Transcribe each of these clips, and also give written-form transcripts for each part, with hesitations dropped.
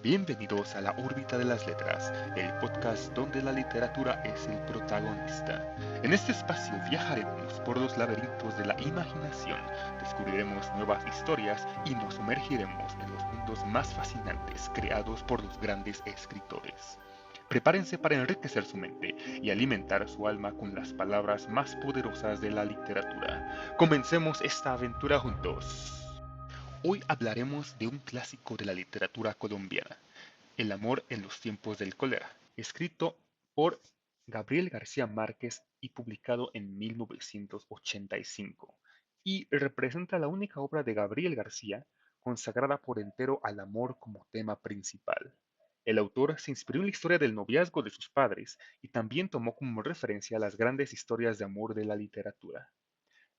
Bienvenidos a la órbita de las letras, el podcast donde la literatura es el protagonista. En este espacio viajaremos por los laberintos de la imaginación, descubriremos nuevas historias y nos sumergiremos en los mundos más fascinantes creados por los grandes escritores. Prepárense para enriquecer su mente y alimentar su alma con las palabras más poderosas de la literatura. Comencemos esta aventura juntos. Hoy hablaremos de un clásico de la literatura colombiana, El amor en los tiempos del cólera, escrito por Gabriel García Márquez y publicado en 1985, y representa la única obra de Gabriel García consagrada por entero al amor como tema principal. El autor se inspiró en la historia del noviazgo de sus padres y también tomó como referencia las grandes historias de amor de la literatura.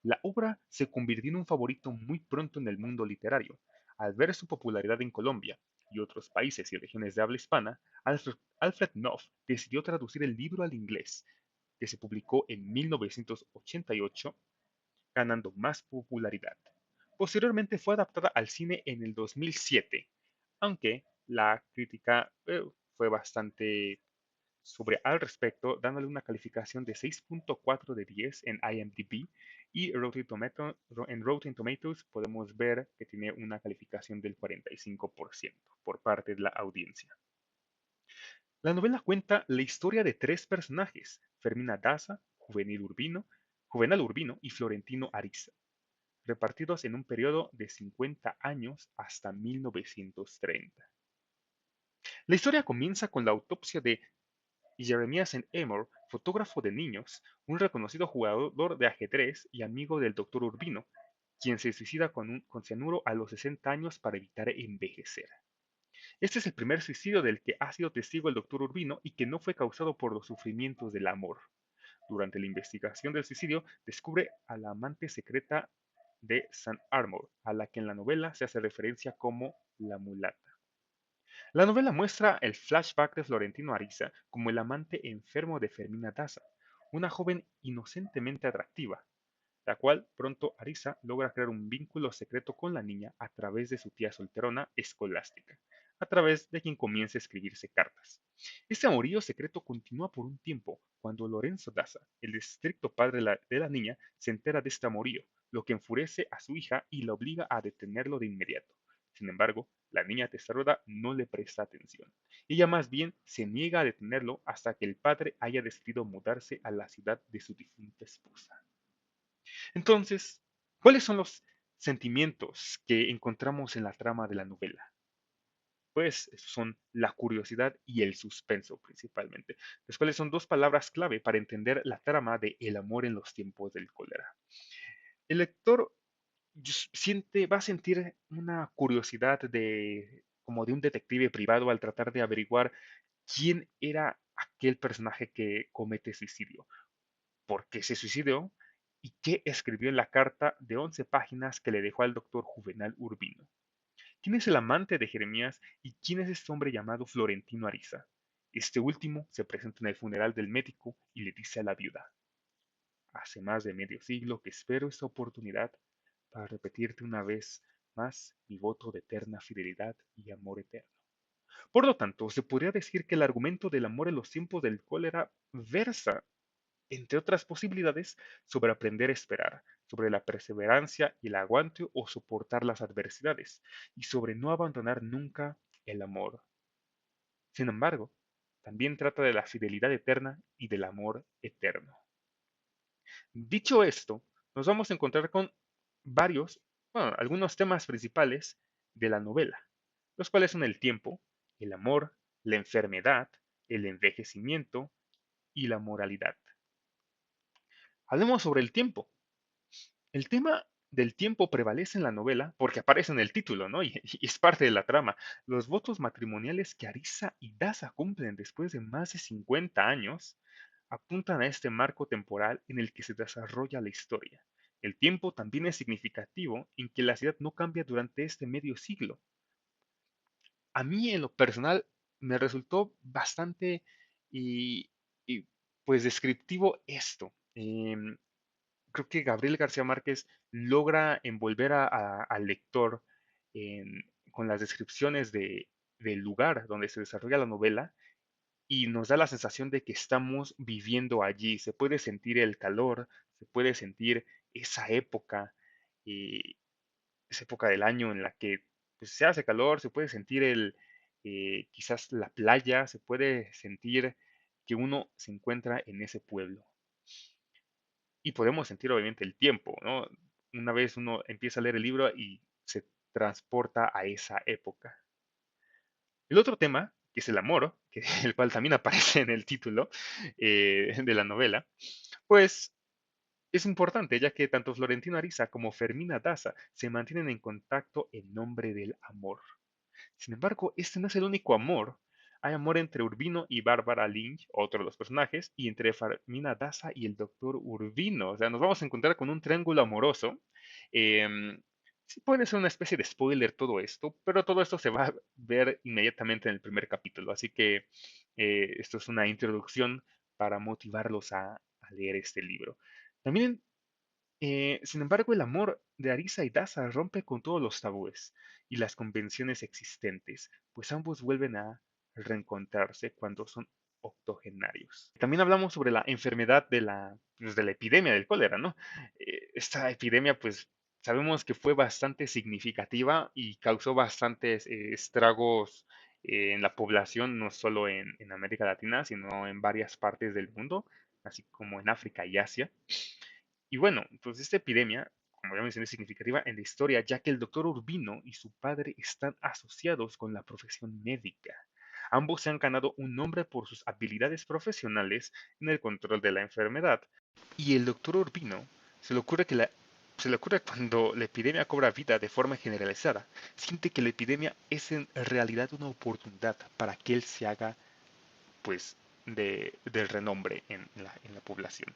La obra se convirtió en un favorito muy pronto en el mundo literario. Al ver su popularidad en Colombia y otros países y regiones de habla hispana, Alfred Knopf decidió traducir el libro al inglés, que se publicó en 1988, ganando más popularidad. Posteriormente fue adaptada al cine en el 2007, aunque la crítica fue bastante sobre al respecto, dándole una calificación de 6.4 de 10 en IMDb y en Rotten Tomatoes podemos ver que tiene una calificación del 45% por parte de la audiencia. La novela cuenta la historia de tres personajes, Fermina Daza, Juvenal Urbino y Florentino Ariza, repartidos en un periodo de 50 años hasta 1930. La historia comienza con la autopsia de Jeremiah Amor, fotógrafo de niños, un reconocido jugador de ajedrez y amigo del Dr. Urbino, quien se suicida con cianuro a los 60 años para evitar envejecer. Este es el primer suicidio del que ha sido testigo el Dr. Urbino y que no fue causado por los sufrimientos del amor. Durante la investigación del suicidio, descubre a la amante secreta de San Armour, a la que en la novela se hace referencia como la mulata. La novela muestra el flashback de Florentino Ariza como el amante enfermo de Fermina Daza, una joven inocentemente atractiva, la cual pronto Ariza logra crear un vínculo secreto con la niña a través de su tía solterona Escolástica, a través de quien comienza a escribirse cartas. Este amorío secreto continúa por un tiempo, cuando Lorenzo Daza, el estricto padre de la niña, se entera de este amorío, lo que enfurece a su hija y la obliga a detenerlo de inmediato. Sin embargo, la niña testaruda no le presta atención. Ella más bien se niega a detenerlo hasta que el padre haya decidido mudarse a la ciudad de su difunta esposa. Entonces, ¿cuáles son los sentimientos que encontramos en la trama de la novela? Pues son la curiosidad y el suspenso principalmente, las cuales son dos palabras clave para entender la trama de El amor en los tiempos del cólera. El lector va a sentir una curiosidad como de un detective privado al tratar de averiguar quién era aquel personaje que comete suicidio, por qué se suicidó y qué escribió en la carta de 11 páginas que le dejó al doctor Juvenal Urbino. ¿Quién es el amante de Jeremías y quién es este hombre llamado Florentino Ariza? Este último se presenta en el funeral del médico y le dice a la viuda: hace más de medio siglo que espero esta oportunidad para repetirte una vez más mi voto de eterna fidelidad y amor eterno. Por lo tanto, se podría decir que el argumento del amor en los tiempos del cólera versa, entre otras posibilidades, sobre aprender a esperar, sobre la perseverancia y el aguante o soportar las adversidades, y sobre no abandonar nunca el amor. Sin embargo, también trata de la fidelidad eterna y del amor eterno. Dicho esto, nos vamos a encontrar con algunos temas principales de la novela, los cuales son el tiempo, el amor, la enfermedad, el envejecimiento y la moralidad. Hablemos sobre el tiempo. El tema del tiempo prevalece en la novela porque aparece en el título, ¿no? Y es parte de la trama. Los votos matrimoniales que Arisa y Daza cumplen después de más de 50 años apuntan a este marco temporal en el que se desarrolla la historia. El tiempo también es significativo en que la ciudad no cambia durante este medio siglo. A mí en lo personal me resultó bastante y, y, pues descriptivo esto. Creo que Gabriel García Márquez logra envolver al lector con las descripciones del lugar donde se desarrolla la novela y nos da la sensación de que estamos viviendo allí. Se puede sentir el calor, se puede sentir esa época, eh, esa época del año en la que pues, se hace calor, se puede sentir quizás la playa, se puede sentir que uno se encuentra en ese pueblo. Y podemos sentir obviamente el tiempo, ¿no? Una vez uno empieza a leer el libro y se transporta a esa época. El otro tema, que es el amor, que, el cual también aparece en el título de la novela, pues es importante, ya que tanto Florentino Ariza como Fermina Daza se mantienen en contacto en nombre del amor. Sin embargo, este no es el único amor. Hay amor entre Urbino y Bárbara Lynch, otro de los personajes, y entre Fermina Daza y el doctor Urbino. O sea, nos vamos a encontrar con un triángulo amoroso. Sí puede ser una especie de spoiler todo esto, pero todo esto se va a ver inmediatamente en el primer capítulo. Así que esto es una introducción para motivarlos a leer este libro. También sin embargo, el amor de Arisa y Daza rompe con todos los tabúes y las convenciones existentes, pues ambos vuelven a reencontrarse cuando son octogenarios. También hablamos sobre la enfermedad de la epidemia del cólera, ¿no? Esta epidemia, pues sabemos que fue bastante significativa y causó bastantes estragos en la población, no solo en América Latina, sino en varias partes del mundo, así como en África y Asia. Y bueno, pues esta epidemia, como ya mencioné, es significativa en la historia, ya que el doctor Urbino y su padre están asociados con la profesión médica. Ambos se han ganado un nombre por sus habilidades profesionales en el control de la enfermedad. Y el doctor Urbino se le ocurre que se le ocurre cuando la epidemia cobra vida de forma generalizada, siente que la epidemia es en realidad una oportunidad para que él se haga, pues, del renombre en la población.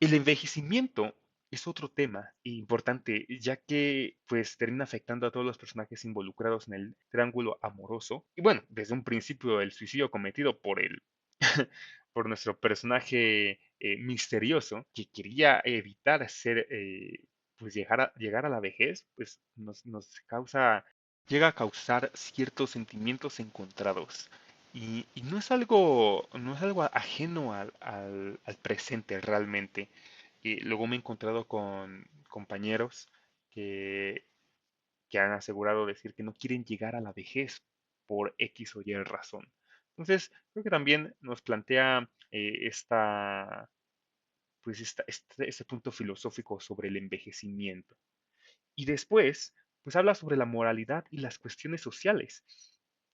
El envejecimiento es otro tema importante, ya que pues termina afectando a todos los personajes involucrados en el triángulo amoroso. Y bueno, desde un principio el suicidio cometido por por nuestro personaje misterioso, que quería evitar pues llegar a la vejez, pues nos causa, llega a causar ciertos sentimientos encontrados. Y no es algo ajeno al presente realmente. Y luego me he encontrado con compañeros que, que han asegurado decir que no quieren llegar a la vejez por X o Y razón. Entonces, creo que también nos plantea este punto filosófico sobre el envejecimiento. Y después, pues habla sobre la moralidad y las cuestiones sociales.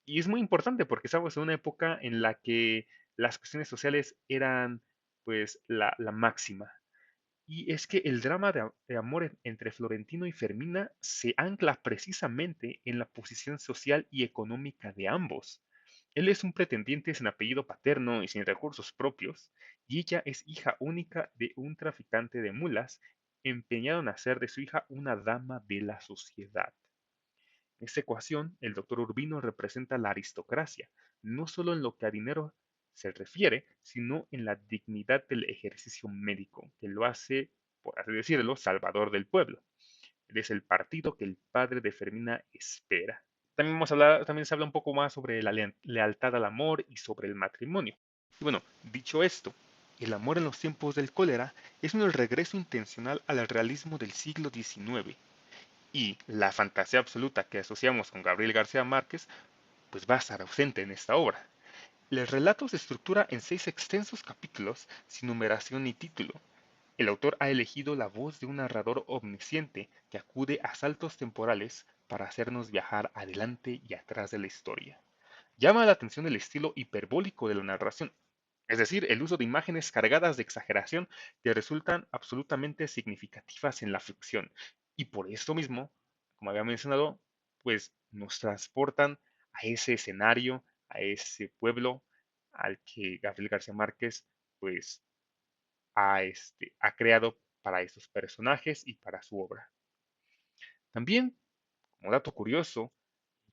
Y es muy importante porque estamos en una época en la que las cuestiones sociales eran pues la máxima. Y es que el drama de amor entre Florentino y Fermina se ancla precisamente en la posición social y económica de ambos. Él es un pretendiente sin apellido paterno y sin recursos propios, y ella es hija única de un traficante de mulas, empeñado en hacer de su hija una dama de la sociedad. En esta ecuación, el doctor Urbino representa la aristocracia, no solo en lo que a dinero se refiere, sino en la dignidad del ejercicio médico, que lo hace, por así decirlo, salvador del pueblo. Él es el partido que el padre de Fermina espera. También se habla un poco más sobre la lealtad al amor y sobre el matrimonio. Y bueno, dicho esto, el amor en los tiempos del cólera es un regreso intencional al realismo del siglo XIX, y la fantasía absoluta que asociamos con Gabriel García Márquez, pues va a estar ausente en esta obra. El relato se estructura en 6 extensos capítulos sin numeración ni título. El autor ha elegido la voz de un narrador omnisciente que acude a saltos temporales para hacernos viajar adelante y atrás de la historia. Llama la atención el estilo hiperbólico de la narración, es decir, el uso de imágenes cargadas de exageración que resultan absolutamente significativas en la ficción. Y por esto mismo, como había mencionado, pues nos transportan a ese escenario, a ese pueblo al que Gabriel García Márquez pues ha creado para esos personajes y para su obra. También, como dato curioso,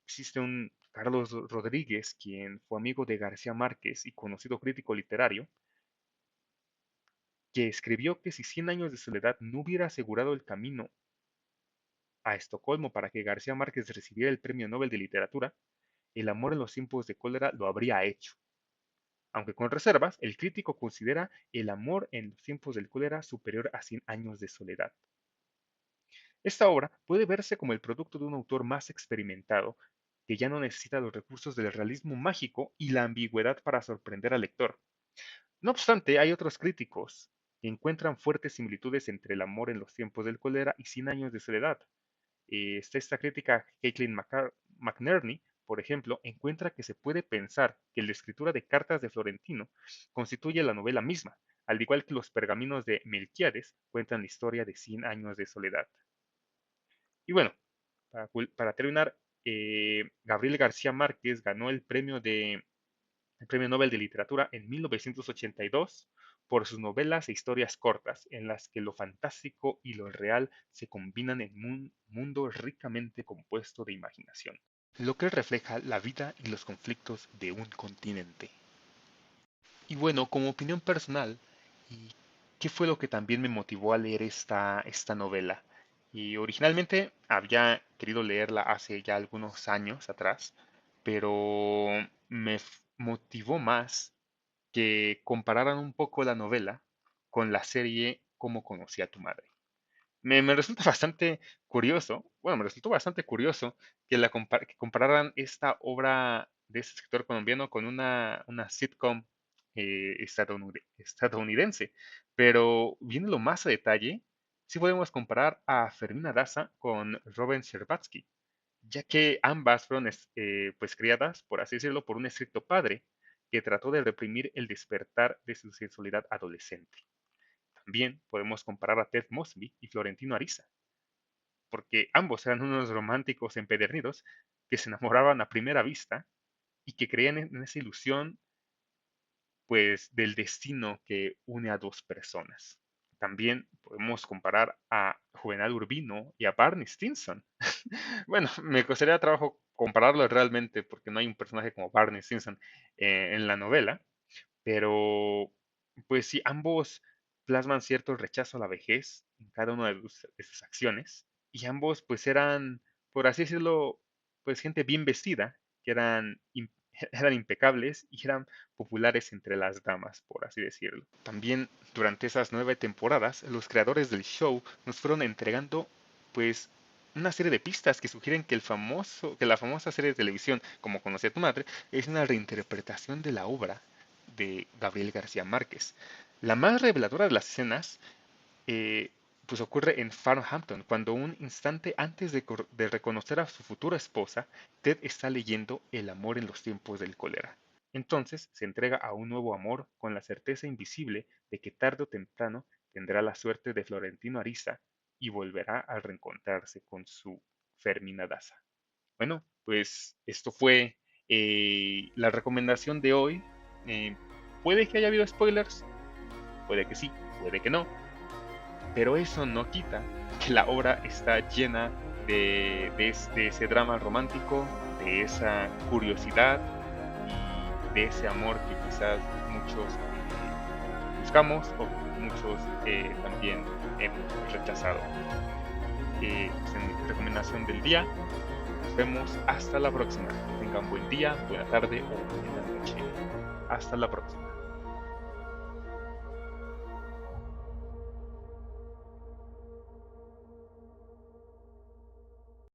existe un Carlos Rodríguez, quien fue amigo de García Márquez y conocido crítico literario, que escribió que si Cien años de soledad no hubiera asegurado el camino a Estocolmo para que García Márquez recibiera el Premio Nobel de Literatura, el amor en los tiempos de cólera lo habría hecho. Aunque con reservas, el crítico considera el amor en los tiempos del cólera superior a 100 años de soledad. Esta obra puede verse como el producto de un autor más experimentado, que ya no necesita los recursos del realismo mágico y la ambigüedad para sorprender al lector. No obstante, hay otros críticos que encuentran fuertes similitudes entre el amor en los tiempos del cólera y 100 años de soledad. Está esta crítica, Caitlin McNerney, por ejemplo, encuentra que se puede pensar que la escritura de Cartas de Florentino constituye la novela misma, al igual que los pergaminos de Melquiades cuentan la historia de 100 años de soledad. Y bueno, para terminar, Gabriel García Márquez ganó el Premio Nobel de Literatura en 1982 por sus novelas e historias cortas, en las que lo fantástico y lo real se combinan en un mundo ricamente compuesto de imaginación, lo que refleja la vida y los conflictos de un continente. Y bueno, como opinión personal, ¿y qué fue lo que también me motivó a leer esta novela? Y originalmente había querido leerla hace ya algunos años atrás, pero motivó más que compararan un poco la novela con la serie Cómo conocí a tu madre. Me resulta bastante curioso, bueno, me resultó bastante curioso que compararan esta obra de este escritor colombiano con una sitcom estadounidense. Pero viéndolo más a detalle, sí podemos comparar a Fermina Daza con Robin Scherbatsky, ya que ambas fueron pues criadas, por así decirlo, por un estricto padre que trató de reprimir el despertar de su sensualidad adolescente. También podemos comparar a Ted Mosby y Florentino Ariza, porque ambos eran unos románticos empedernidos que se enamoraban a primera vista y que creían en esa ilusión, pues, del destino que une a dos personas. También podemos comparar a Juvenal Urbino y a Barney Stinson. Bueno, me costaría trabajo compararlo realmente porque no hay un personaje como Barney Stinson en la novela, pero pues sí, ambos plasman cierto rechazo a la vejez en cada una de sus acciones y ambos pues eran, por así decirlo, pues gente bien vestida, que eran impecables y eran populares entre las damas, por así decirlo. También durante esas 9 temporadas, los creadores del show nos fueron entregando pues una serie de pistas que sugieren que la famosa serie de televisión, Como conocí a tu madre, es una reinterpretación de la obra de Gabriel García Márquez. La más reveladora de las escenas eh, pues ocurre en Farmhampton, cuando un instante antes de reconocer a su futura esposa, Ted está leyendo El amor en los tiempos del cólera. Entonces se entrega a un nuevo amor con la certeza invisible de que tarde o temprano tendrá la suerte de Florentino Ariza y volverá a reencontrarse con su Fermina Daza. Bueno, pues esto fue la recomendación de hoy. Eh, puede que haya habido spoilers, puede que sí, puede que no, pero eso no quita que la obra está llena de ese drama romántico, de esa curiosidad y de ese amor que quizás muchos buscamos o muchos también hemos rechazado. Es mi recomendación del día. Nos vemos hasta la próxima. Tengan buen día, buena tarde o buena noche. Hasta la próxima.